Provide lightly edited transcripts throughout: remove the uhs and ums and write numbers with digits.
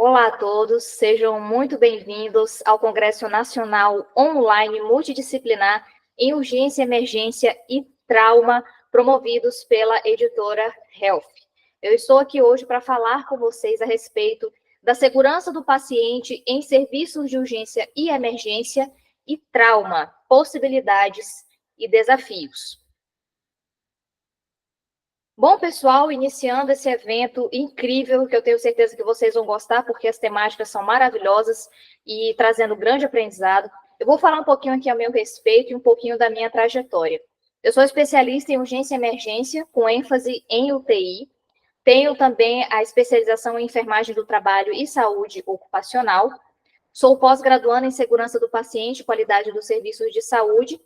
Olá a todos, sejam muito bem-vindos ao Congresso Nacional Online Multidisciplinar em Urgência, Emergência e Trauma, promovidos pela editora Health. Eu estou aqui hoje para falar com vocês a respeito da segurança do paciente em serviços de urgência e emergência e trauma, possibilidades e desafios. Bom, pessoal, iniciando esse evento incrível, que eu tenho certeza que vocês vão gostar, porque as temáticas são maravilhosas e trazendo grande aprendizado. Eu vou falar um pouquinho aqui a meu respeito e um pouquinho da minha trajetória. Eu sou especialista em urgência e emergência, com ênfase em UTI. Tenho também a especialização em enfermagem do trabalho e saúde ocupacional. Sou pós-graduanda em segurança do paciente e qualidade dos serviços de saúde.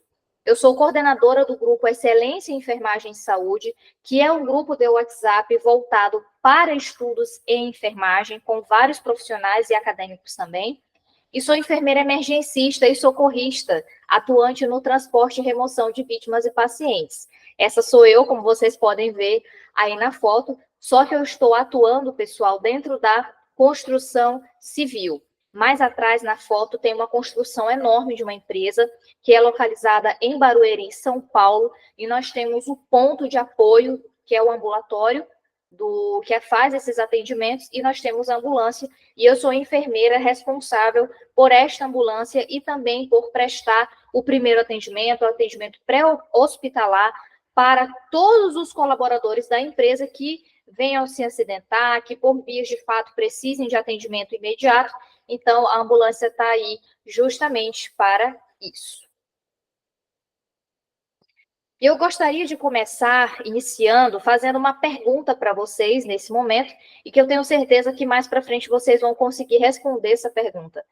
Eu sou coordenadora do grupo Excelência em Enfermagem e Saúde, que é um grupo de WhatsApp voltado para estudos em enfermagem, com vários profissionais e acadêmicos também. E sou enfermeira emergencista e socorrista, atuante no transporte e remoção de vítimas e pacientes. Essa sou eu, como vocês podem ver aí na foto, só que eu estou atuando, pessoal, dentro da construção civil. Mais atrás, na foto, tem uma construção enorme de uma empresa que é localizada em Barueri, São Paulo, e nós temos o ponto de apoio, que é o ambulatório, que faz esses atendimentos, e nós temos a ambulância, e eu sou enfermeira responsável por esta ambulância e também por prestar o primeiro atendimento, o atendimento pré-hospitalar para todos os colaboradores da empresa que venham se acidentar, que por vias de fato precisem de atendimento imediato. Então, a ambulância está aí justamente para isso. Eu gostaria de começar iniciando, fazendo uma pergunta para vocês nesse momento, e que eu tenho certeza que mais para frente vocês vão conseguir responder essa pergunta.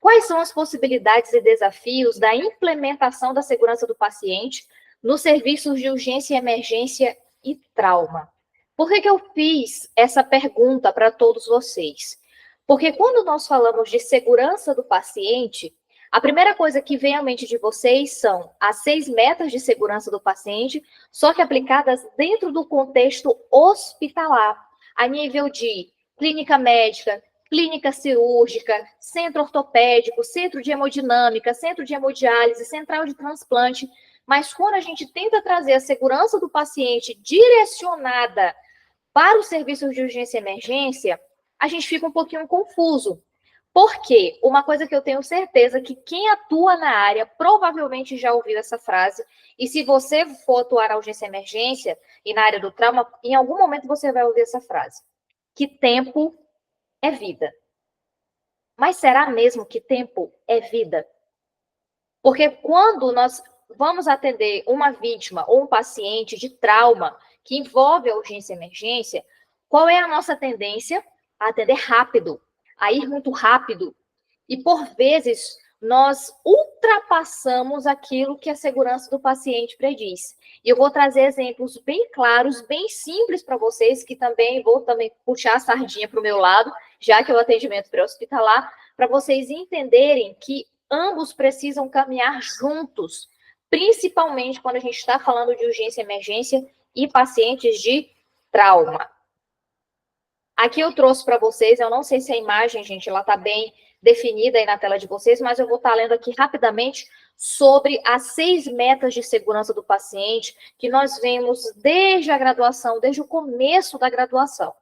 Quais são as possibilidades e desafios da implementação da segurança do paciente nos serviços de urgência, emergência e trauma? Por que eu fiz essa pergunta para todos vocês? Porque quando nós falamos de segurança do paciente, a primeira coisa que vem à mente de vocês são as 6 metas de segurança do paciente, só que aplicadas dentro do contexto hospitalar, a nível de clínica médica, clínica cirúrgica, centro ortopédico, centro de hemodinâmica, centro de hemodiálise, central de transplante. Mas quando a gente tenta trazer a segurança do paciente direcionada para os serviços de urgência e emergência, a gente fica um pouquinho confuso. Por quê? Uma coisa que eu tenho certeza que quem atua na área provavelmente já ouviu essa frase, e se você for atuar na urgência e emergência e na área do trauma, em algum momento você vai ouvir essa frase, que tempo é vida. Mas será mesmo que tempo é vida? Porque quando nós vamos atender uma vítima ou um paciente de trauma que envolve a urgência e emergência, qual é a nossa tendência? A atender rápido, a ir muito rápido. E, por vezes, nós ultrapassamos aquilo que a segurança do paciente prediz. E eu vou trazer exemplos bem claros, bem simples para vocês, que também vou puxar a sardinha para o meu lado, já que é o atendimento pré-hospitalar, para vocês entenderem que ambos precisam caminhar juntos, principalmente quando a gente está falando de urgência e emergência e pacientes de trauma. Aqui eu trouxe para vocês, eu não sei se a imagem, gente, ela está bem definida aí na tela de vocês, mas eu vou estar lendo aqui rapidamente sobre as 6 metas de segurança do paciente que nós vemos desde a graduação, desde o começo da graduação.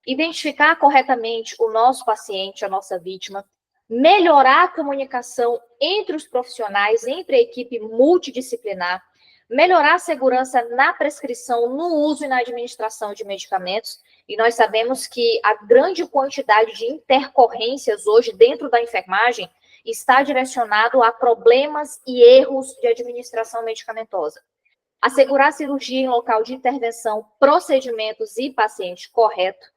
Identificar corretamente o nosso paciente, a nossa vítima, melhorar a comunicação entre os profissionais, entre a equipe multidisciplinar, melhorar a segurança na prescrição, no uso e na administração de medicamentos. E nós sabemos que a grande quantidade de intercorrências hoje dentro da enfermagem está direcionado a problemas e erros de administração medicamentosa. Assegurar a cirurgia em local de intervenção, procedimentos e paciente correto.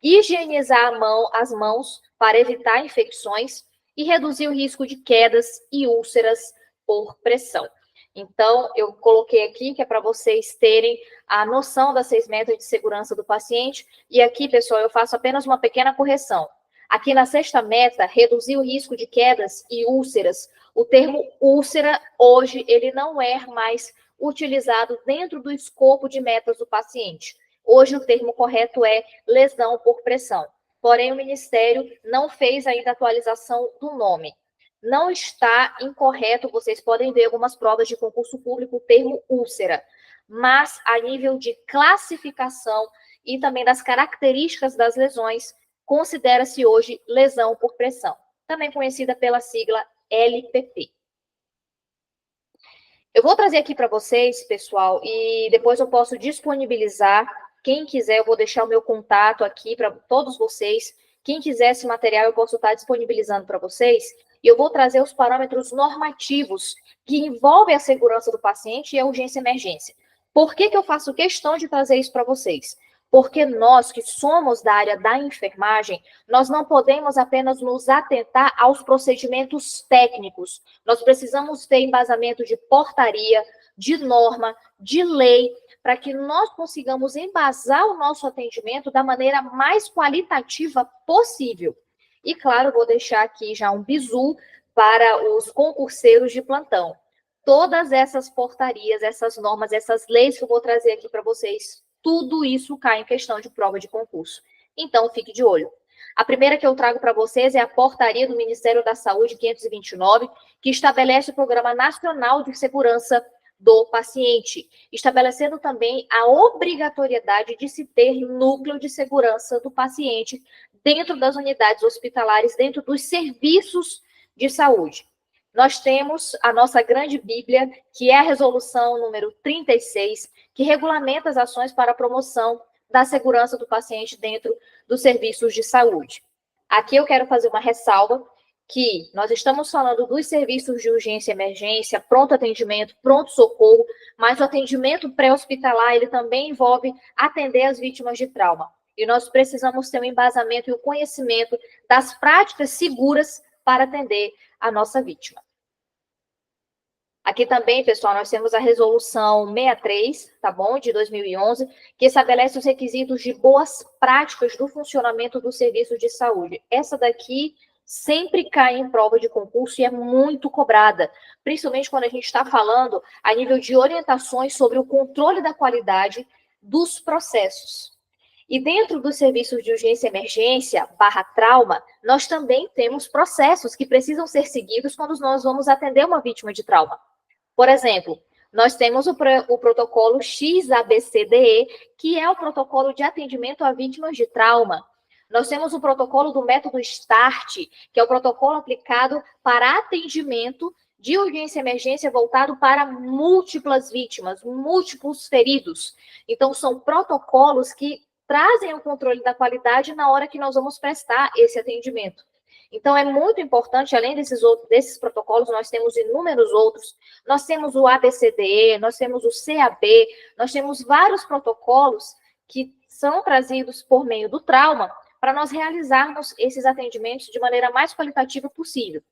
Higienizar as mãos para evitar infecções e reduzir o risco de quedas e úlceras por pressão. Então, eu coloquei aqui que é para vocês terem a noção das 6 metas de segurança do paciente. E aqui, pessoal, eu faço apenas uma pequena correção. Aqui na 6ª meta, reduzir o risco de quedas e úlceras. O termo úlcera, hoje, ele não é mais utilizado dentro do escopo de metas do paciente. Hoje, o termo correto é lesão por pressão. porém o Ministério não fez ainda a atualização do nome. Não está incorreto, vocês podem ver algumas provas de concurso público o termo úlcera, mas a nível de classificação e também das características das lesões, considera-se hoje lesão por pressão, também conhecida pela sigla LPP. Eu vou trazer aqui para vocês, pessoal, e depois eu posso disponibilizar. Quem quiser, eu vou deixar o meu contato aqui para todos vocês. Quem quiser esse material, eu posso estar disponibilizando para vocês. E eu vou trazer os parâmetros normativos que envolvem a segurança do paciente e a urgência e emergência. Por que eu faço questão de trazer isso para vocês? Porque nós, que somos da área da enfermagem, nós não podemos apenas nos atentar aos procedimentos técnicos. Nós precisamos ter embasamento de portaria, de norma, de lei, para que nós consigamos embasar o nosso atendimento da maneira mais qualitativa possível. E, claro, vou deixar aqui já um bizu para os concurseiros de plantão. Todas essas portarias, essas normas, essas leis que eu vou trazer aqui para vocês, tudo isso cai em questão de prova de concurso. Então, fique de olho. A primeira que eu trago para vocês é a portaria do Ministério da Saúde 529, que estabelece o Programa Nacional de Segurança do Paciente, estabelecendo também a obrigatoriedade de se ter núcleo de segurança do paciente dentro das unidades hospitalares, dentro dos serviços de saúde. Nós temos a nossa grande Bíblia, que é a resolução número 36, que regulamenta as ações para a promoção da segurança do paciente dentro dos serviços de saúde. Aqui eu quero fazer uma ressalva que nós estamos falando dos serviços de urgência e emergência, pronto atendimento, pronto socorro, mas o atendimento pré-hospitalar, ele também envolve atender as vítimas de trauma. E nós precisamos ter um embasamento e o conhecimento das práticas seguras para atender a nossa vítima. Aqui também, pessoal, nós temos a resolução 63, tá bom, de 2011, que estabelece os requisitos de boas práticas do funcionamento do serviço de saúde. Essa daqui sempre cai em prova de concurso e é muito cobrada, principalmente quando a gente está falando a nível de orientações sobre o controle da qualidade dos processos. E dentro dos serviços de urgência e emergência, /trauma, nós também temos processos que precisam ser seguidos quando nós vamos atender uma vítima de trauma. Por exemplo, nós temos o protocolo XABCDE, que é o protocolo de atendimento a vítimas de trauma. Nós temos o protocolo do método START, que é o protocolo aplicado para atendimento de urgência e emergência voltado para múltiplas vítimas, múltiplos feridos. Então, são protocolos que trazem o controle da qualidade na hora que nós vamos prestar esse atendimento. Então, é muito importante, além desses protocolos, nós temos inúmeros outros. Nós temos o ABCDE, nós temos o CAB, nós temos vários protocolos que são trazidos por meio do trauma para nós realizarmos esses atendimentos de maneira mais qualitativa possível.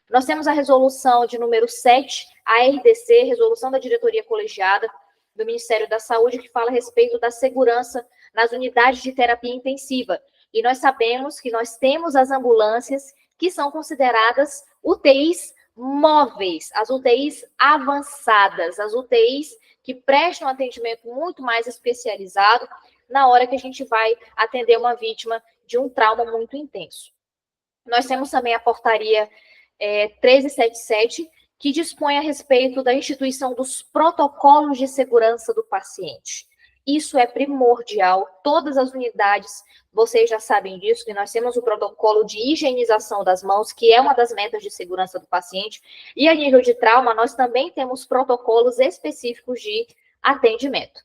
Nós temos a resolução de número 7, a RDC, Resolução da Diretoria Colegiada do Ministério da Saúde, que fala a respeito da segurança nas unidades de terapia intensiva. E nós sabemos que nós temos as ambulâncias que são consideradas UTIs móveis, as UTIs avançadas, as UTIs que prestam atendimento muito mais especializado na hora que a gente vai atender uma vítima de um trauma muito intenso. Nós temos também a portaria 1377, que dispõe a respeito da instituição dos protocolos de segurança do paciente. Isso é primordial, todas as unidades, vocês já sabem disso, que nós temos o protocolo de higienização das mãos, que é uma das metas de segurança do paciente, e a nível de trauma, nós também temos protocolos específicos de atendimento.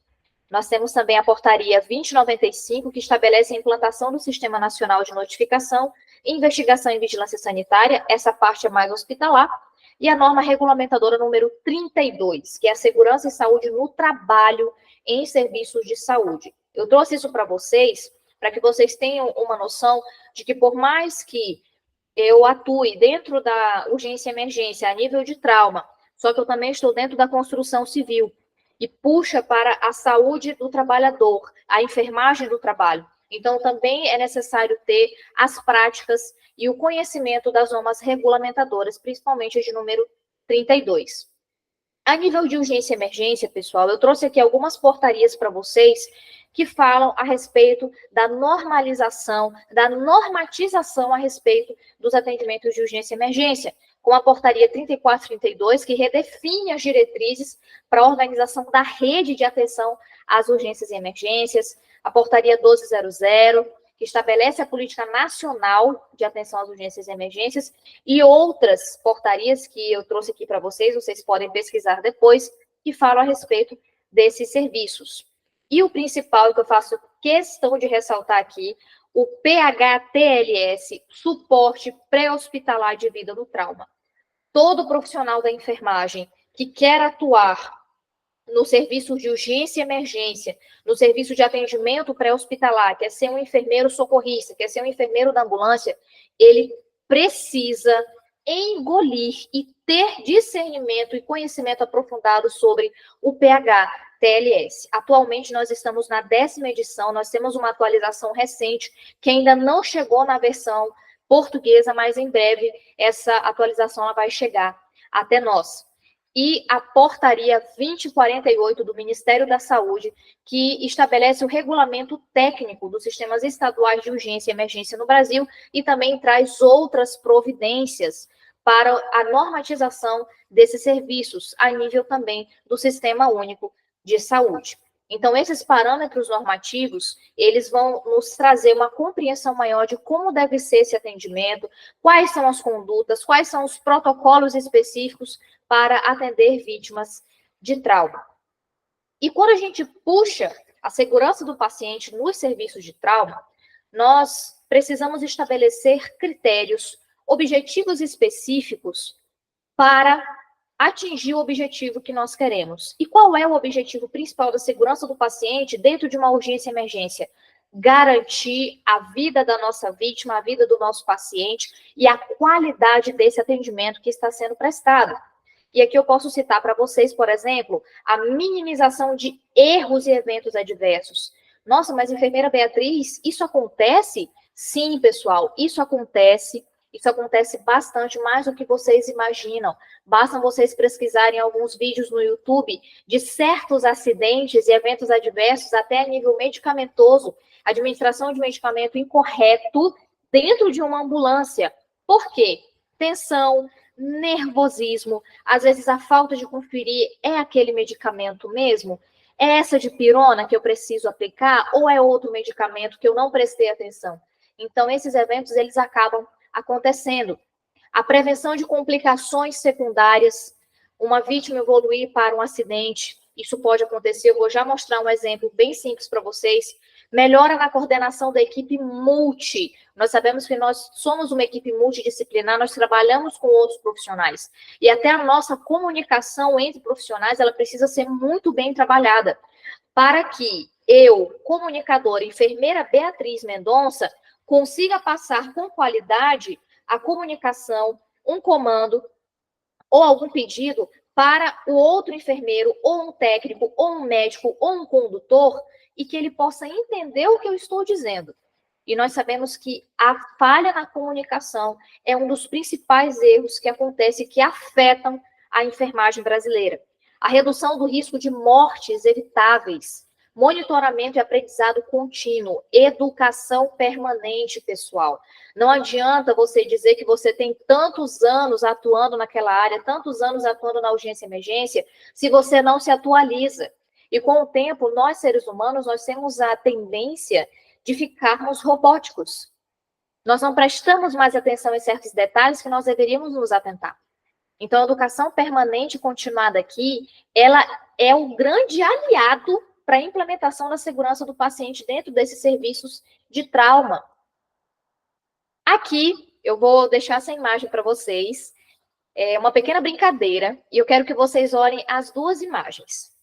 Nós temos também a portaria 2095, que estabelece a implantação do Sistema Nacional de Notificação, Investigação e Vigilância Sanitária, essa parte é mais hospitalar, e a norma regulamentadora número 32, que é a segurança e saúde no trabalho em serviços de saúde. Eu trouxe isso para que vocês tenham uma noção de que por mais que eu atue dentro da urgência e emergência a nível de trauma, só que eu também estou dentro da construção civil e puxa para a saúde do trabalhador, a enfermagem do trabalho. Então, também é necessário ter as práticas e o conhecimento das normas regulamentadoras, principalmente a de número 32. A nível de urgência e emergência, pessoal, eu trouxe aqui algumas portarias para vocês que falam a respeito da normalização, da normatização a respeito dos atendimentos de urgência e emergência, com a portaria 3432, que redefine as diretrizes para a organização da rede de atenção às urgências e emergências, a portaria 1200, que estabelece a política nacional de atenção às urgências e emergências, e outras portarias que eu trouxe aqui para vocês podem pesquisar depois, que falam a respeito desses serviços. E o principal, que eu faço questão de ressaltar aqui, o PHTLS, Suporte Pré-Hospitalar de Vida no Trauma. Todo profissional da enfermagem que quer atuar no serviço de urgência e emergência, no serviço de atendimento pré-hospitalar, quer ser um enfermeiro socorrista, quer ser um enfermeiro da ambulância, ele precisa engolir e ter discernimento e conhecimento aprofundado sobre o PHTLS. Atualmente, nós estamos na 10ª edição, nós temos uma atualização recente, que ainda não chegou na versão portuguesa, mas em breve essa atualização ela vai chegar até nós. E a portaria 2048 do Ministério da Saúde, que estabelece o regulamento técnico dos sistemas estaduais de urgência e emergência no Brasil e também traz outras providências para a normatização desses serviços, a nível também do Sistema Único de Saúde. Então, esses parâmetros normativos, eles vão nos trazer uma compreensão maior de como deve ser esse atendimento, quais são as condutas, quais são os protocolos específicos para atender vítimas de trauma. E quando a gente puxa a segurança do paciente nos serviços de trauma, nós precisamos estabelecer critérios, objetivos específicos para atingir o objetivo que nós queremos. E qual é o objetivo principal da segurança do paciente dentro de uma urgência e emergência? Garantir a vida da nossa vítima, a vida do nosso paciente e a qualidade desse atendimento que está sendo prestado. E aqui eu posso citar para vocês, por exemplo, a minimização de erros e eventos adversos. Nossa, mas enfermeira Beatriz, isso acontece? Sim, pessoal, isso acontece. Isso acontece bastante, mais do que vocês imaginam. Basta vocês pesquisarem alguns vídeos no YouTube de certos acidentes e eventos adversos, até a nível medicamentoso, administração de medicamento incorreto dentro de uma ambulância. Por quê? Tensão, nervosismo, às vezes a falta de conferir é aquele medicamento mesmo? É essa dipirona que eu preciso aplicar ou é outro medicamento que eu não prestei atenção? Então, esses eventos, eles acabam acontecendo. A prevenção de complicações secundárias, uma vítima evoluir para um acidente, isso pode acontecer, eu vou já mostrar um exemplo bem simples para vocês. Melhora na coordenação da equipe multi. Nós sabemos que nós somos uma equipe multidisciplinar, nós trabalhamos com outros profissionais. E até a nossa comunicação entre profissionais, ela precisa ser muito bem trabalhada, para que eu, comunicadora, enfermeira Beatriz Mendonça, consiga passar com qualidade a comunicação, um comando ou algum pedido para o outro enfermeiro, ou um técnico, ou um médico, ou um condutor, e que ele possa entender o que eu estou dizendo. E nós sabemos que a falha na comunicação é um dos principais erros que acontecem, que afetam a enfermagem brasileira. A redução do risco de mortes evitáveis, monitoramento e aprendizado contínuo, educação permanente, pessoal. Não adianta você dizer que você tem tantos anos atuando naquela área, tantos anos atuando na urgência e emergência, se você não se atualiza. E com o tempo, nós, seres humanos, nós temos a tendência de ficarmos robóticos. Nós não prestamos mais atenção em certos detalhes que nós deveríamos nos atentar. Então, a educação permanente continuada aqui, ela é um grande aliado para a implementação da segurança do paciente dentro desses serviços de trauma. Aqui, eu vou deixar essa imagem para vocês, é uma pequena brincadeira, e eu quero que vocês olhem as duas imagens.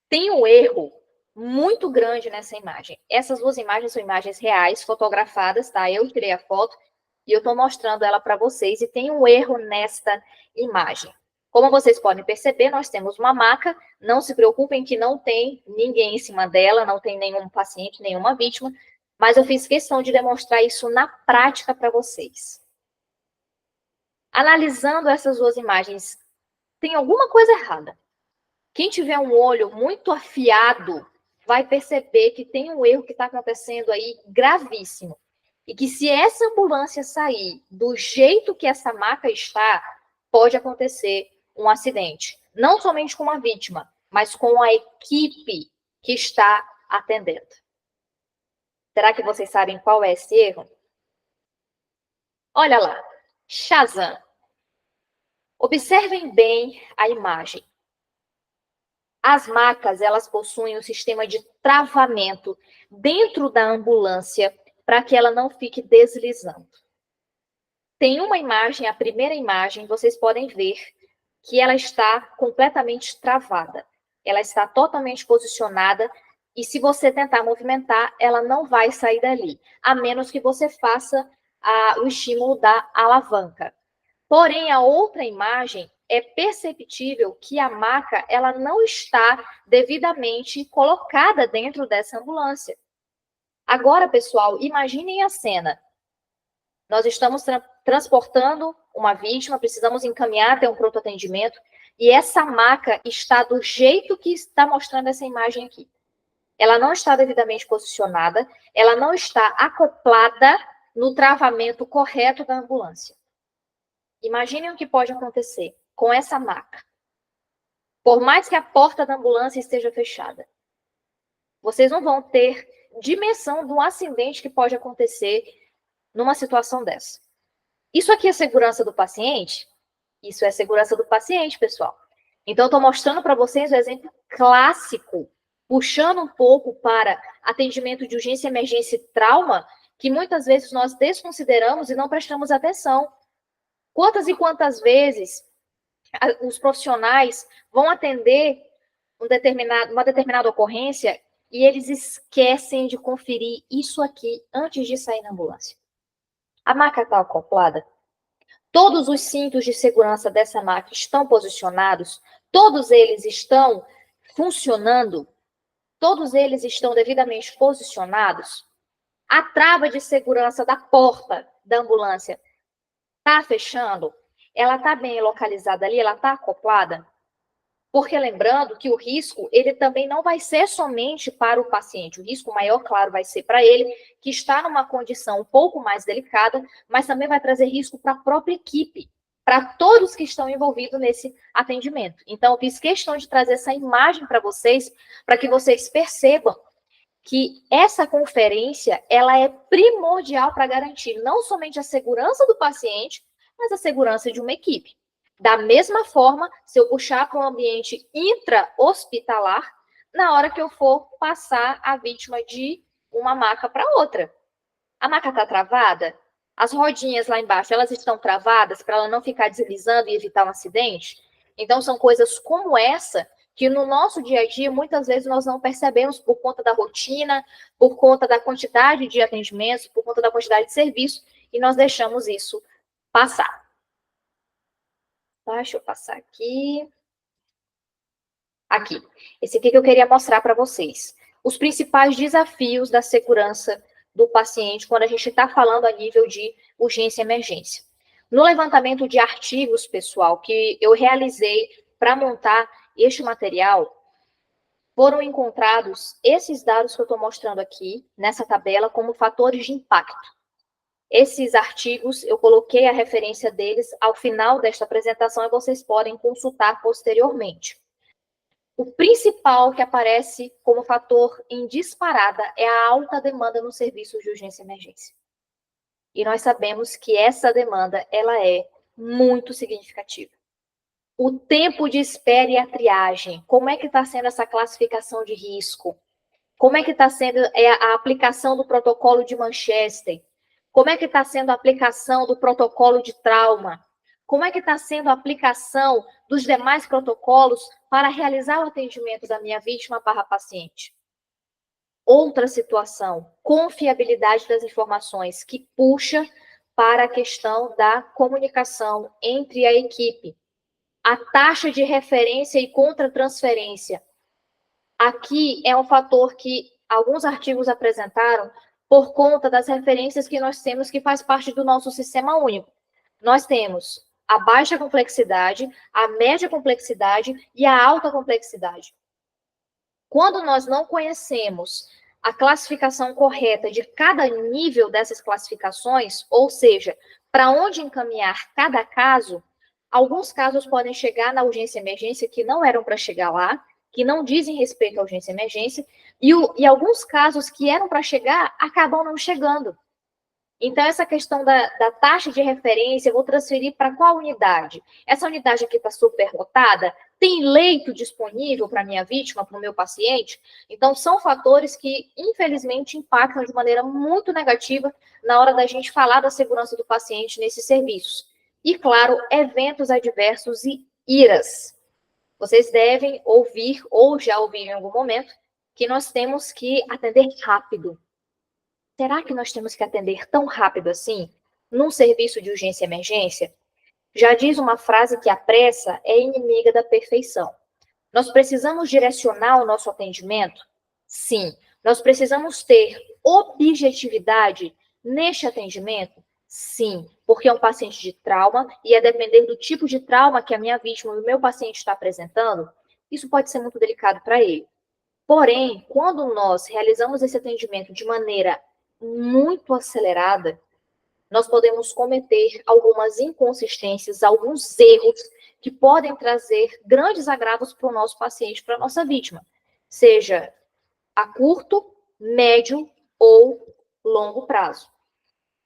Tem um erro muito grande nessa imagem. Essas duas imagens são imagens reais, fotografadas, tá? Eu tirei a foto e eu estou mostrando ela para vocês, e tem um erro nesta imagem. Como vocês podem perceber, nós temos uma maca, não se preocupem que não tem ninguém em cima dela, não tem nenhum paciente, nenhuma vítima, mas eu fiz questão de demonstrar isso na prática para vocês. Analisando essas duas imagens, tem alguma coisa errada. Quem tiver um olho muito afiado, vai perceber que tem um erro que está acontecendo aí gravíssimo. E que se essa ambulância sair do jeito que essa maca está, pode acontecer um acidente. Não somente com uma vítima, mas com a equipe que está atendendo. Será que vocês sabem qual é esse erro? Olha lá, Shazam. Observem bem a imagem. As macas, elas possuem um sistema de travamento dentro da ambulância para que ela não fique deslizando. Tem uma imagem, a primeira imagem, vocês podem ver que ela está completamente travada. Ela está totalmente posicionada e se você tentar movimentar, ela não vai sair dali, a menos que você faça o estímulo da alavanca. Porém, a outra imagem é perceptível que a maca ela não está devidamente colocada dentro dessa ambulância. Agora, pessoal, imaginem a cena. Nós estamos transportando uma vítima, precisamos encaminhar até um pronto atendimento, e essa maca está do jeito que está mostrando essa imagem aqui. Ela não está devidamente posicionada, ela não está acoplada no travamento correto da ambulância. Imaginem o que pode acontecer com essa maca. Por mais que a porta da ambulância esteja fechada, vocês não vão ter dimensão do acidente que pode acontecer numa situação dessa. Isso aqui é segurança do paciente? Isso é segurança do paciente, pessoal. Então, estou mostrando para vocês o exemplo clássico, puxando um pouco para atendimento de urgência, emergência e trauma, que muitas vezes nós desconsideramos e não prestamos atenção. Quantas e quantas vezes os profissionais vão atender uma determinada ocorrência e eles esquecem de conferir isso aqui antes de sair na ambulância. A maca está acoplada? Todos os cintos de segurança dessa maca estão posicionados? Todos eles estão funcionando? Todos eles estão devidamente posicionados? A trava de segurança da porta da ambulância está fechando? Ela está bem localizada ali? Ela está acoplada? Porque lembrando que o risco, ele também não vai ser somente para o paciente. O risco maior, claro, vai ser para ele, que está numa condição um pouco mais delicada, mas também vai trazer risco para a própria equipe, para todos que estão envolvidos nesse atendimento. Então, eu fiz questão de trazer essa imagem para vocês, para que vocês percebam que essa conferência, ela é primordial para garantir não somente a segurança do paciente, mas a segurança de uma equipe. Da mesma forma, se eu puxar para um ambiente intra-hospitalar, na hora que eu for passar a vítima de uma maca para outra. A maca está travada? As rodinhas lá embaixo, elas estão travadas para ela não ficar deslizando e evitar um acidente? Então, são coisas como essa que no nosso dia a dia, muitas vezes nós não percebemos por conta da rotina, por conta da quantidade de atendimentos, por conta da quantidade de serviço, e nós deixamos isso passar. Deixa eu passar aqui. Aqui. Esse aqui que eu queria mostrar para vocês. Os principais desafios da segurança do paciente quando a gente está falando a nível de urgência e emergência. No levantamento de artigos, pessoal, que eu realizei para montar este material, foram encontrados esses dados que eu estou mostrando aqui, nessa tabela, como fatores de impacto. Esses artigos, eu coloquei a referência deles ao final desta apresentação e vocês podem consultar posteriormente. O principal que aparece como fator em disparada é a alta demanda no serviço de urgência e emergência. E nós sabemos que essa demanda, ela é muito significativa. O tempo de espera e a triagem, como é que está sendo essa classificação de risco? Como é que está sendo a aplicação do protocolo de Manchester? Como é que está sendo a aplicação do protocolo de trauma? Como é que está sendo a aplicação dos demais protocolos para realizar o atendimento da minha vítima / paciente? Outra situação, confiabilidade das informações, que puxa para a questão da comunicação entre a equipe. A taxa de referência e contra-transferência. Aqui é um fator que alguns artigos apresentaram por conta das referências que nós temos, que faz parte do nosso sistema único. Nós temos a baixa complexidade, a média complexidade e a alta complexidade. Quando nós não conhecemos a classificação correta de cada nível dessas classificações, ou seja, para onde encaminhar cada caso, alguns casos podem chegar na urgência e emergência que não eram para chegar lá, que não dizem respeito à urgência e emergência, e alguns casos que eram para chegar acabam não chegando. Então, essa questão da taxa de referência, eu vou transferir para qual unidade? Essa unidade aqui está superlotada? Tem leito disponível para a minha vítima, para o meu paciente? Então, são fatores que, infelizmente, impactam de maneira muito negativa na hora da gente falar da segurança do paciente nesses serviços. E, claro, eventos adversos e iras. Vocês devem ouvir, ou já ouviram em algum momento, que nós temos que atender rápido. Será que nós temos que atender tão rápido assim, num serviço de urgência e emergência? Já diz uma frase que a pressa é inimiga da perfeição. Nós precisamos direcionar o nosso atendimento? Sim. Nós precisamos ter objetividade neste atendimento? Sim, porque é um paciente de trauma e a depender do tipo de trauma que a minha vítima e o meu paciente está apresentando, isso pode ser muito delicado para ele. Porém, quando nós realizamos esse atendimento de maneira muito acelerada, nós podemos cometer algumas inconsistências, alguns erros que podem trazer grandes agravos para o nosso paciente, para a nossa vítima, seja a curto, médio ou longo prazo.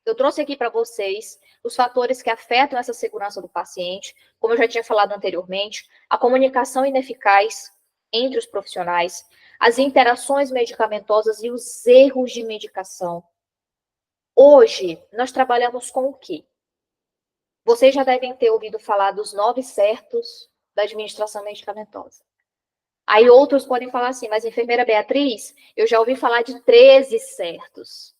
Eu trouxe aqui para vocês os fatores que afetam essa segurança do paciente, como eu já tinha falado anteriormente, a comunicação ineficaz entre os profissionais, as interações medicamentosas e os erros de medicação. Hoje, nós trabalhamos com o quê? Vocês já devem ter ouvido falar dos 9 certos da administração medicamentosa. Aí outros podem falar assim, mas enfermeira Beatriz, eu já ouvi falar de 13 certos.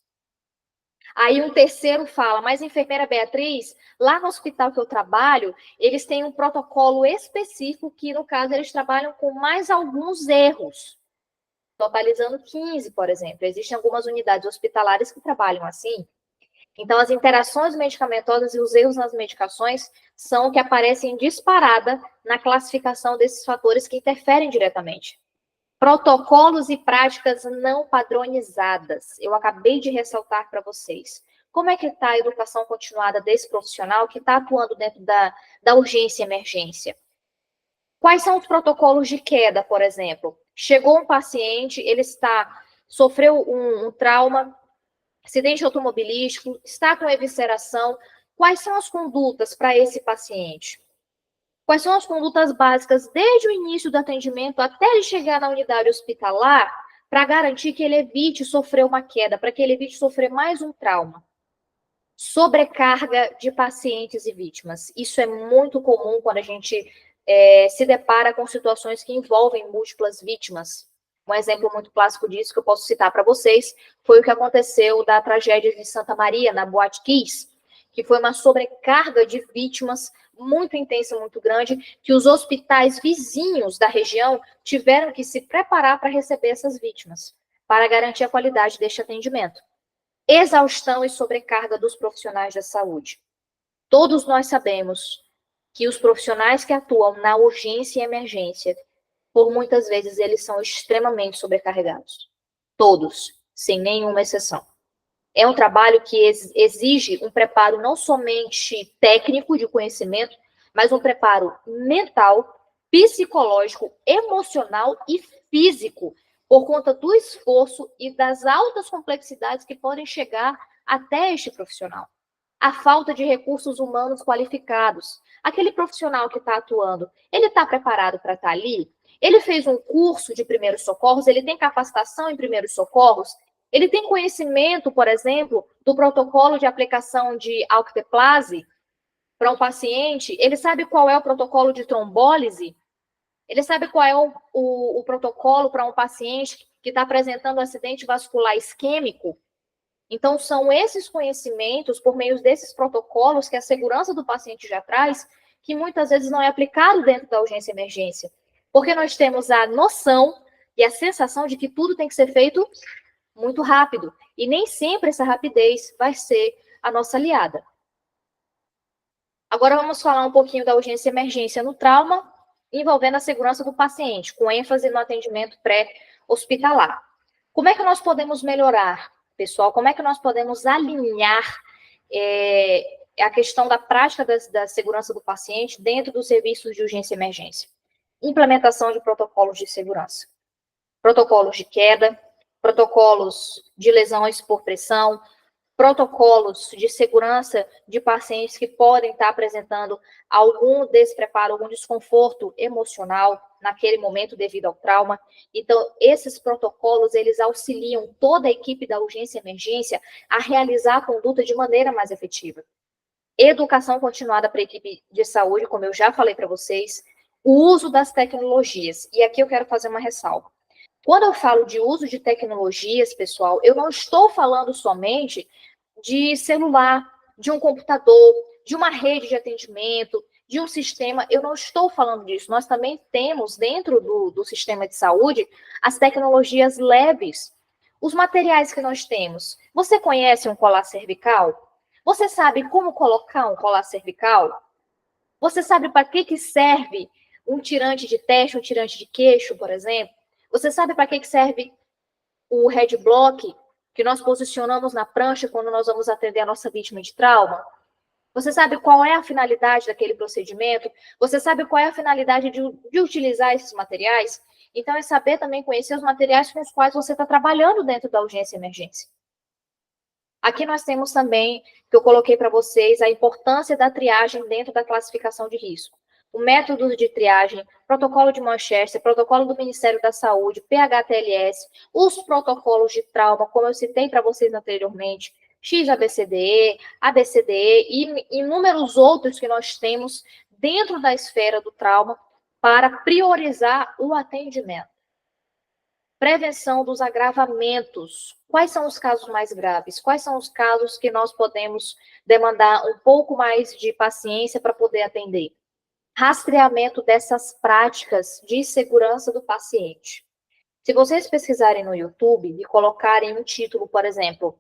Aí um terceiro fala, mas enfermeira Beatriz, lá no hospital que eu trabalho, eles têm um protocolo específico que, no caso, eles trabalham com mais alguns erros, totalizando 15, por exemplo. Existem algumas unidades hospitalares que trabalham assim. Então, as interações medicamentosas e os erros nas medicações são o que aparecem disparada na classificação desses fatores que interferem diretamente. Protocolos e práticas não padronizadas. Eu acabei de ressaltar para vocês. Como é que está a educação continuada desse profissional que está atuando dentro da urgência e emergência? Quais são os protocolos de queda, por exemplo? Chegou um paciente, ele sofreu um trauma, acidente automobilístico, está com evisceração. Quais são as condutas para esse paciente? Quais são as condutas básicas desde o início do atendimento até ele chegar na unidade hospitalar para garantir que ele evite sofrer uma queda, para que ele evite sofrer mais um trauma? Sobrecarga de pacientes e vítimas. Isso é muito comum quando a gente se depara com situações que envolvem múltiplas vítimas. Um exemplo muito clássico disso que eu posso citar para vocês foi o que aconteceu da tragédia de Santa Maria, na Boate Kiss, que foi uma sobrecarga de vítimas muito intensa, muito grande, que os hospitais vizinhos da região tiveram que se preparar para receber essas vítimas, para garantir a qualidade deste atendimento. Exaustão e sobrecarga dos profissionais da saúde. Todos nós sabemos que os profissionais que atuam na urgência e emergência, por muitas vezes, eles são extremamente sobrecarregados. Todos, sem nenhuma exceção. É um trabalho que exige um preparo não somente técnico de conhecimento, mas um preparo mental, psicológico, emocional e físico, por conta do esforço e das altas complexidades que podem chegar até este profissional. A falta de recursos humanos qualificados. Aquele profissional que está atuando, ele está preparado para estar ali? Ele fez um curso de primeiros socorros? Ele tem capacitação em primeiros socorros? Ele tem conhecimento, por exemplo, do protocolo de aplicação de alteplase para um paciente? Ele sabe qual é o protocolo de trombólise? Ele sabe qual é o protocolo para um paciente que está apresentando acidente vascular isquêmico? Então, são esses conhecimentos, por meio desses protocolos que a segurança do paciente já traz, que muitas vezes não é aplicado dentro da urgência e emergência. Porque nós temos a noção e a sensação de que tudo tem que ser feito muito rápido. E nem sempre essa rapidez vai ser a nossa aliada. Agora vamos falar um pouquinho da urgência e emergência no trauma, envolvendo a segurança do paciente, com ênfase no atendimento hospitalar. Como é que nós podemos melhorar, pessoal? Como é que nós podemos alinhar a questão da prática da segurança do paciente dentro dos serviços de urgência e emergência? Implementação de protocolos de segurança. Protocolos de queda, protocolos de lesões por pressão, protocolos de segurança de pacientes que podem estar apresentando algum despreparo, algum desconforto emocional naquele momento devido ao trauma. Então, esses protocolos, eles auxiliam toda a equipe da urgência e emergência a realizar a conduta de maneira mais efetiva. Educação continuada para a equipe de saúde, como eu já falei para vocês, o uso das tecnologias. E aqui eu quero fazer uma ressalva. Quando eu falo de uso de tecnologias, pessoal, eu não estou falando somente de celular, de um computador, de uma rede de atendimento, de um sistema. Eu não estou falando disso. Nós também temos dentro do sistema de saúde as tecnologias leves, os materiais que nós temos. Você conhece um colar cervical? Você sabe como colocar um colar cervical? Você sabe para que serve um tirante de teste, um tirante de queixo, por exemplo? Você sabe para que serve o headblock que nós posicionamos na prancha quando nós vamos atender a nossa vítima de trauma? Você sabe qual é a finalidade daquele procedimento? Você sabe qual é a finalidade de utilizar esses materiais? Então, é saber também conhecer os materiais com os quais você está trabalhando dentro da urgência e emergência. Aqui nós temos também, que eu coloquei para vocês, a importância da triagem dentro da classificação de risco. O método de triagem, protocolo de Manchester, protocolo do Ministério da Saúde, PHTLS, os protocolos de trauma, como eu citei para vocês anteriormente, XABCDE, ABCDE e inúmeros outros que nós temos dentro da esfera do trauma para priorizar o atendimento. Prevenção dos agravamentos. Quais são os casos mais graves? Quais são os casos que nós podemos demandar um pouco mais de paciência para poder atender? Rastreamento dessas práticas de segurança do paciente. Se vocês pesquisarem no YouTube e colocarem um título, por exemplo,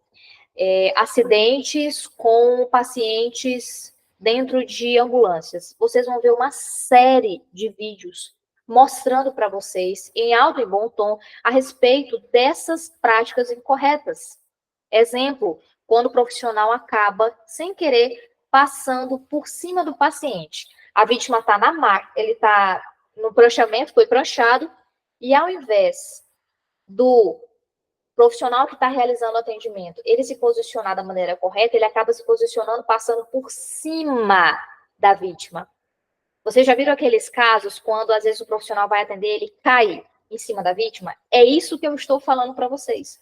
acidentes com pacientes dentro de ambulâncias, vocês vão ver uma série de vídeos mostrando para vocês, em alto e bom tom, a respeito dessas práticas incorretas. Exemplo, quando o profissional acaba, sem querer, passando por cima do paciente. A vítima está na maca, ele está no pranchamento, foi pranchado, e ao invés do profissional que está realizando o atendimento, ele se posicionar da maneira correta, ele acaba se posicionando, passando por cima da vítima. Vocês já viram aqueles casos quando, às vezes, o profissional vai atender, ele cai em cima da vítima? É isso que eu estou falando para vocês.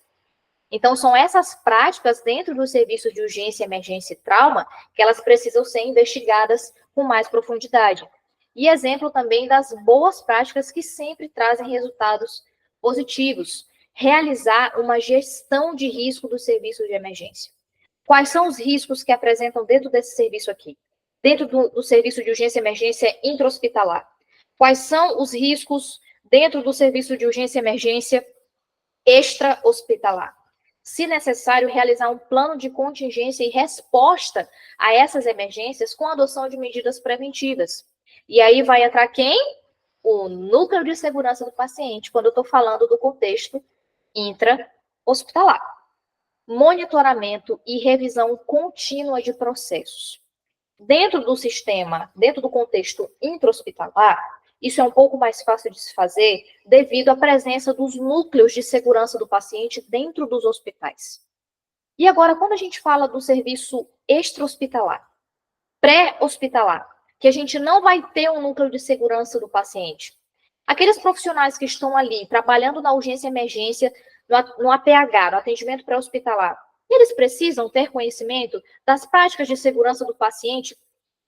Então, são essas práticas dentro dos serviços de urgência, emergência e trauma que elas precisam ser investigadas com mais profundidade. E exemplo também das boas práticas que sempre trazem resultados positivos. Realizar uma gestão de risco do serviço de emergência. Quais são os riscos que apresentam dentro desse serviço aqui? Dentro do serviço de urgência e emergência intra-hospitalar? Quais são os riscos dentro do serviço de urgência e emergência extra-hospitalar? Se necessário, realizar um plano de contingência e resposta a essas emergências com a adoção de medidas preventivas. E aí vai entrar quem? O núcleo de segurança do paciente, quando eu estou falando do contexto intra-hospitalar. Monitoramento e revisão contínua de processos. Dentro do sistema, dentro do contexto intra-hospitalar, isso é um pouco mais fácil de se fazer devido à presença dos núcleos de segurança do paciente dentro dos hospitais. E agora, quando a gente fala do serviço extra-hospitalar, pré-hospitalar, que a gente não vai ter um núcleo de segurança do paciente, aqueles profissionais que estão ali trabalhando na urgência e emergência, no APH, no atendimento pré-hospitalar, eles precisam ter conhecimento das práticas de segurança do paciente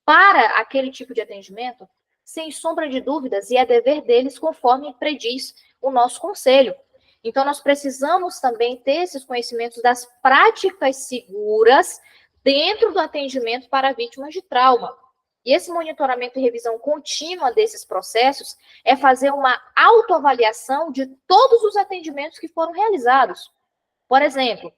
para aquele tipo de atendimento? Sem sombra de dúvidas, e é dever deles conforme prediz o nosso conselho. Então, nós precisamos também ter esses conhecimentos das práticas seguras dentro do atendimento para vítimas de trauma. E esse monitoramento e revisão contínua desses processos é fazer uma autoavaliação de todos os atendimentos que foram realizados. Por exemplo,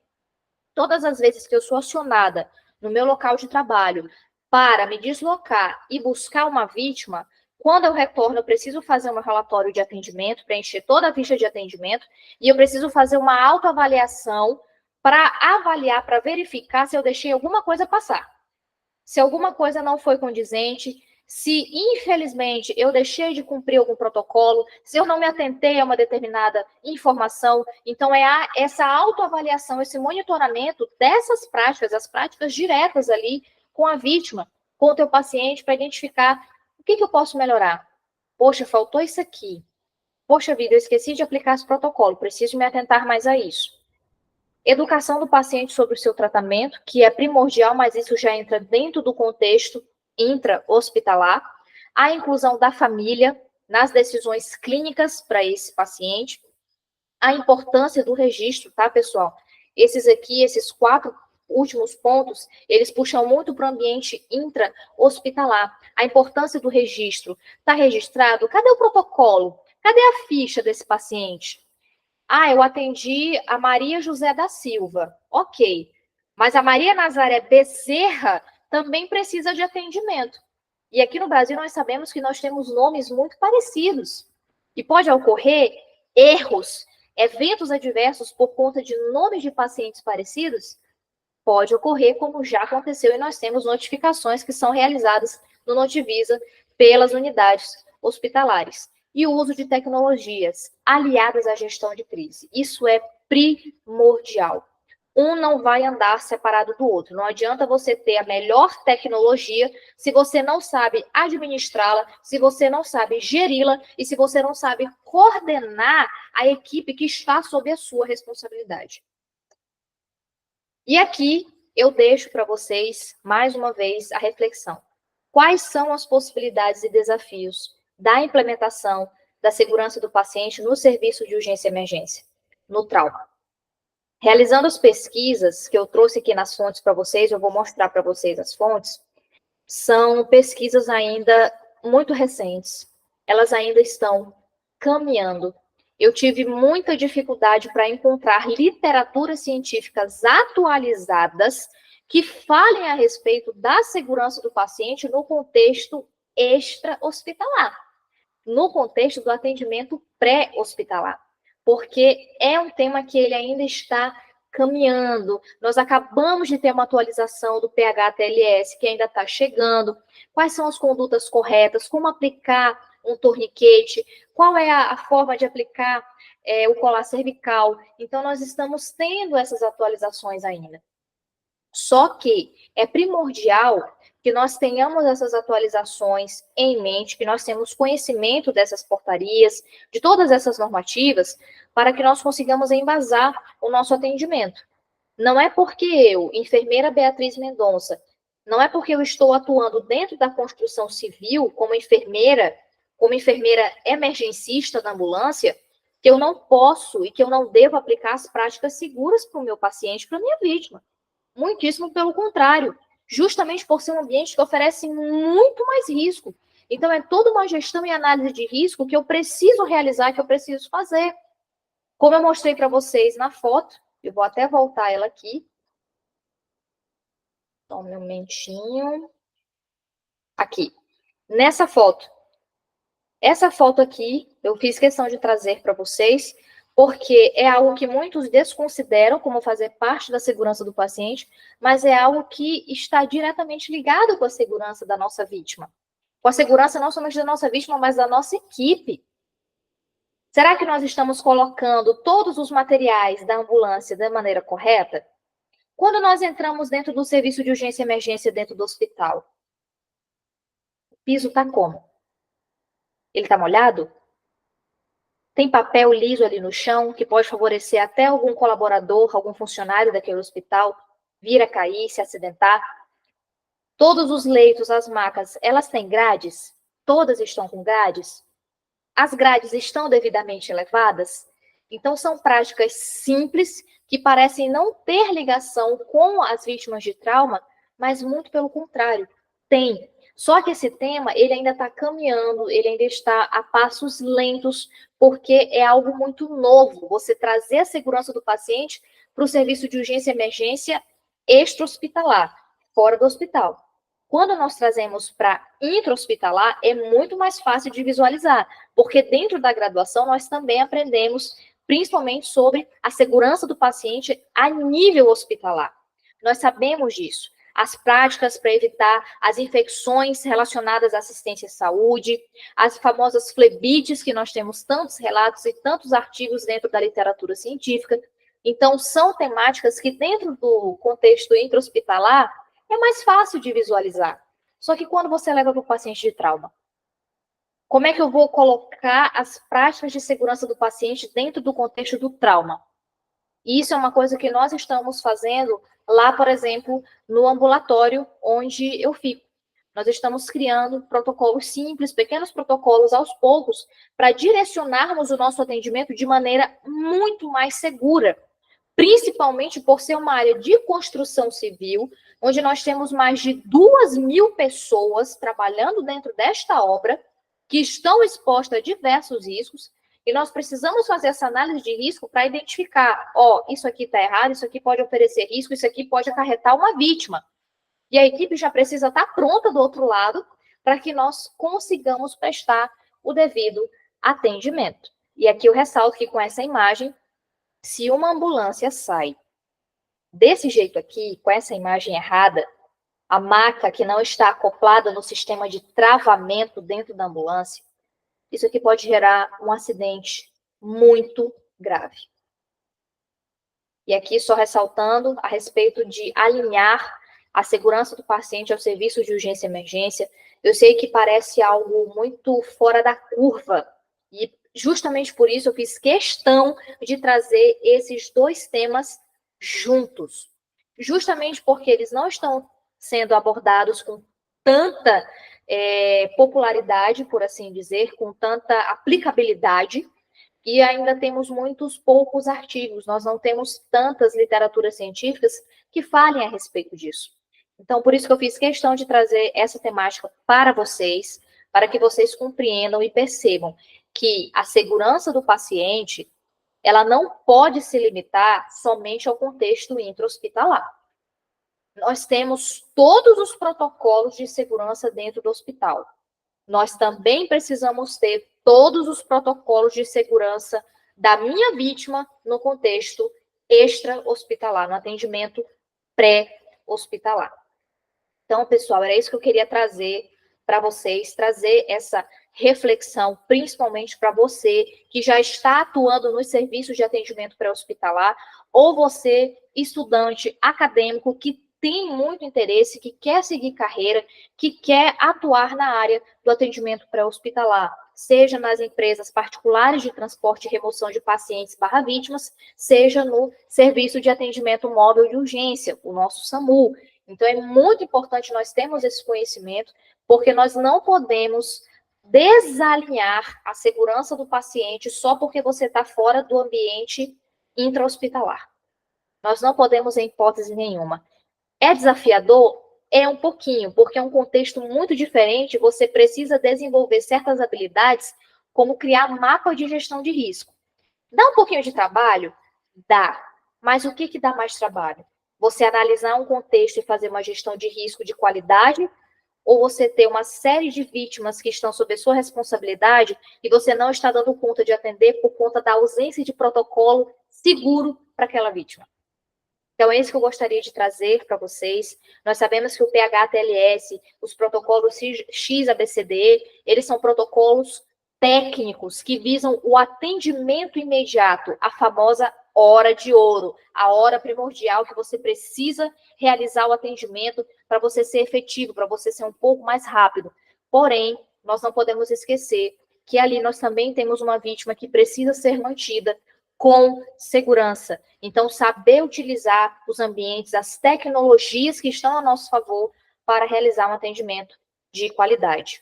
todas as vezes que eu sou acionada no meu local de trabalho para me deslocar e buscar uma vítima, Quando eu retorno, eu preciso fazer um relatório de atendimento, preencher toda a ficha de atendimento, e eu preciso fazer uma autoavaliação para avaliar, para verificar se eu deixei alguma coisa passar. Se alguma coisa não foi condizente, se, infelizmente, eu deixei de cumprir algum protocolo, se eu não me atentei a uma determinada informação. Então, essa autoavaliação, esse monitoramento dessas práticas, as práticas diretas ali com a vítima, com o teu paciente, para identificar o que eu posso melhorar. Poxa, faltou isso aqui. Poxa vida, eu esqueci de aplicar esse protocolo, preciso me atentar mais a isso. Educação do paciente sobre o seu tratamento, que é primordial, mas isso já entra dentro do contexto intra-hospitalar. A inclusão da família nas decisões clínicas para esse paciente. A importância do registro, tá, pessoal? Esses 4 últimos pontos, eles puxam muito para o ambiente intra-hospitalar. A importância do registro. Está registrado? Cadê o protocolo? Cadê a ficha desse paciente? Ah, eu atendi a Maria José da Silva. Ok. Mas a Maria Nazaré Bezerra também precisa de atendimento. E aqui no Brasil nós sabemos que nós temos nomes muito parecidos. E pode ocorrer erros, eventos adversos por conta de nomes de pacientes parecidos? Pode ocorrer, como já aconteceu, e nós temos notificações que são realizadas no Notivisa pelas unidades hospitalares. E o uso de tecnologias aliadas à gestão de crise. Isso é primordial. Um não vai andar separado do outro. Não adianta você ter a melhor tecnologia se você não sabe administrá-la, se você não sabe geri-la e se você não sabe coordenar a equipe que está sob a sua responsabilidade. E aqui eu deixo para vocês, mais uma vez, a reflexão. Quais são as possibilidades e desafios da implementação da segurança do paciente no serviço de urgência e emergência, no trauma? Realizando as pesquisas que eu trouxe aqui nas fontes para vocês, eu vou mostrar para vocês as fontes, são pesquisas ainda muito recentes. Elas ainda estão caminhando. Eu tive muita dificuldade para encontrar literaturas científicas atualizadas que falem a respeito da segurança do paciente no contexto extra-hospitalar, no contexto do atendimento pré-hospitalar, porque é um tema que ele ainda está caminhando. Nós acabamos de ter uma atualização do PH-TLS que ainda está chegando. Quais são as condutas corretas? Como aplicar um torniquete? Qual é a forma de aplicar o colar cervical? Então, nós estamos tendo essas atualizações ainda. Só que é primordial que nós tenhamos essas atualizações em mente, que nós tenhamos conhecimento dessas portarias, de todas essas normativas, para que nós consigamos embasar o nosso atendimento. Não é porque eu, enfermeira Beatriz Mendonça, não é porque eu estou atuando dentro da construção civil como enfermeira emergencista da ambulância, que eu não posso e que eu não devo aplicar as práticas seguras para o meu paciente, para a minha vítima. Muitíssimo pelo contrário, justamente por ser um ambiente que oferece muito mais risco. Então, é toda uma gestão e análise de risco que eu preciso realizar, que eu preciso fazer. Como eu mostrei para vocês na foto, eu vou até voltar ela aqui. Só um momentinho. Aqui. Nessa foto. Essa foto aqui, eu fiz questão de trazer para vocês, porque é algo que muitos desconsideram como fazer parte da segurança do paciente, mas é algo que está diretamente ligado com a segurança da nossa vítima. Com a segurança não somente da nossa vítima, mas da nossa equipe. Será que nós estamos colocando todos os materiais da ambulância da maneira correta? Quando nós entramos dentro do serviço de urgência e emergência dentro do hospital, o piso está como? Ele está molhado? Tem papel liso ali no chão, que pode favorecer até algum colaborador, algum funcionário daquele hospital vir a cair, se acidentar. Todos os leitos, as macas, elas têm grades? Todas estão com grades? As grades estão devidamente elevadas? Então, são práticas simples que parecem não ter ligação com as vítimas de trauma, mas muito pelo contrário, tem. Só que esse tema, ele ainda está caminhando, ele ainda está a passos lentos, porque é algo muito novo, você trazer a segurança do paciente para o serviço de urgência e emergência extra-hospitalar, fora do hospital. Quando nós trazemos para intra-hospitalar, é muito mais fácil de visualizar, porque dentro da graduação nós também aprendemos principalmente sobre a segurança do paciente a nível hospitalar. Nós sabemos disso. As práticas para evitar as infecções relacionadas à assistência à saúde, as famosas flebites, que nós temos tantos relatos e tantos artigos dentro da literatura científica. Então, são temáticas que dentro do contexto intra-hospitalar é mais fácil de visualizar. Só que quando você leva para o paciente de trauma, como é que eu vou colocar as práticas de segurança do paciente dentro do contexto do trauma? E isso é uma coisa que nós estamos fazendo lá, por exemplo, no ambulatório onde eu fico. Nós estamos criando protocolos simples, pequenos protocolos aos poucos, para direcionarmos o nosso atendimento de maneira muito mais segura, principalmente por ser uma área de construção civil, onde nós temos mais de 2.000 pessoas trabalhando dentro desta obra, que estão expostas a diversos riscos, e nós precisamos fazer essa análise de risco para identificar, isso aqui está errado, isso aqui pode oferecer risco, isso aqui pode acarretar uma vítima. E a equipe já precisa estar pronta do outro lado para que nós consigamos prestar o devido atendimento. E aqui eu ressalto que com essa imagem, se uma ambulância sai desse jeito aqui, com essa imagem errada, a maca que não está acoplada no sistema de travamento dentro da ambulância, isso aqui pode gerar um acidente muito grave. E aqui só ressaltando a respeito de alinhar a segurança do paciente ao serviço de urgência e emergência, eu sei que parece algo muito fora da curva, e justamente por isso eu fiz questão de trazer esses dois temas juntos, justamente porque eles não estão sendo abordados com tanta popularidade, por assim dizer, com tanta aplicabilidade, e ainda temos muitos poucos artigos, nós não temos tantas literaturas científicas que falem a respeito disso. Então, por isso que eu fiz questão de trazer essa temática para vocês, para que vocês compreendam e percebam que a segurança do paciente, ela não pode se limitar somente ao contexto intra-hospitalar. Nós temos todos os protocolos de segurança dentro do hospital. Nós também precisamos ter todos os protocolos de segurança da minha vítima no contexto extra-hospitalar, no atendimento pré-hospitalar. Então, pessoal, era isso que eu queria trazer para vocês, trazer essa reflexão, principalmente para você que já está atuando nos serviços de atendimento pré-hospitalar, ou você, estudante acadêmico, que tem muito interesse, que quer seguir carreira, que quer atuar na área do atendimento pré-hospitalar, seja nas empresas particulares de transporte e remoção de pacientes / vítimas, seja no serviço de atendimento móvel de urgência, o nosso SAMU. Então, é muito importante nós termos esse conhecimento, porque nós não podemos desalinhar a segurança do paciente só porque você está fora do ambiente intra-hospitalar. Nós não podemos, em hipótese nenhuma. É desafiador? É um pouquinho, porque é um contexto muito diferente, você precisa desenvolver certas habilidades, como criar mapa de gestão de risco. Dá um pouquinho de trabalho? Dá. Mas o que dá mais trabalho? Você analisar um contexto e fazer uma gestão de risco de qualidade, ou você ter uma série de vítimas que estão sob a sua responsabilidade e você não está dando conta de atender por conta da ausência de protocolo seguro para aquela vítima? Então, é isso que eu gostaria de trazer para vocês. Nós sabemos que o PH-TLS, os protocolos XABCD, eles são protocolos técnicos que visam o atendimento imediato, a famosa hora de ouro, a hora primordial que você precisa realizar o atendimento para você ser efetivo, para você ser um pouco mais rápido. Porém, nós não podemos esquecer que ali nós também temos uma vítima que precisa ser mantida com segurança. Então, saber utilizar os ambientes, as tecnologias que estão a nosso favor para realizar um atendimento de qualidade.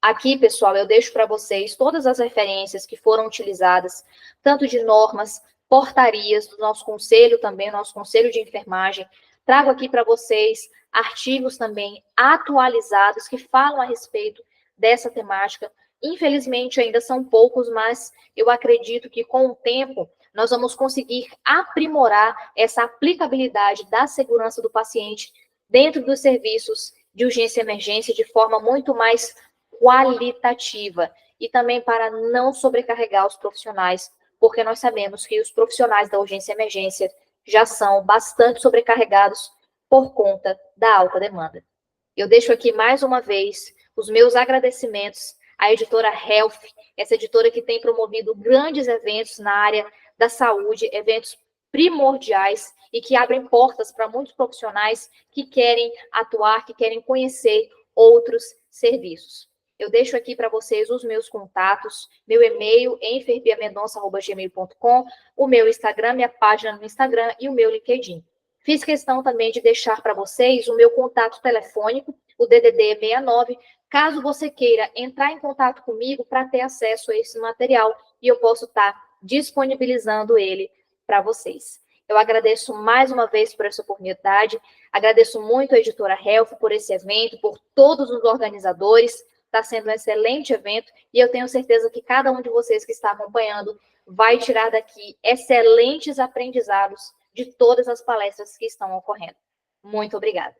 Aqui, pessoal, eu deixo para vocês todas as referências que foram utilizadas, tanto de normas, portarias do nosso conselho também, nosso conselho de enfermagem. Trago aqui para vocês artigos também atualizados que falam a respeito dessa temática. Infelizmente, ainda são poucos, mas eu acredito que com o tempo nós vamos conseguir aprimorar essa aplicabilidade da segurança do paciente dentro dos serviços de urgência e emergência de forma muito mais qualitativa e também para não sobrecarregar os profissionais, porque nós sabemos que os profissionais da urgência e emergência já são bastante sobrecarregados por conta da alta demanda. Eu deixo aqui mais uma vez os meus agradecimentos à editora Health, essa editora que tem promovido grandes eventos na área da saúde, eventos primordiais e que abrem portas para muitos profissionais que querem atuar, que querem conhecer outros serviços. Eu deixo aqui para vocês os meus contatos, meu e-mail, enferbiamendonça.gmail.com, o meu Instagram, minha página no Instagram e o meu LinkedIn. Fiz questão também de deixar para vocês o meu contato telefônico, o DDD 69, caso você queira entrar em contato comigo para ter acesso a esse material e eu posso estar disponibilizando ele para vocês. Eu agradeço mais uma vez por essa oportunidade, agradeço muito a editora Health por esse evento, por todos os organizadores. Está sendo um excelente evento e eu tenho certeza que cada um de vocês que está acompanhando vai tirar daqui excelentes aprendizados de todas as palestras que estão ocorrendo. Muito obrigada.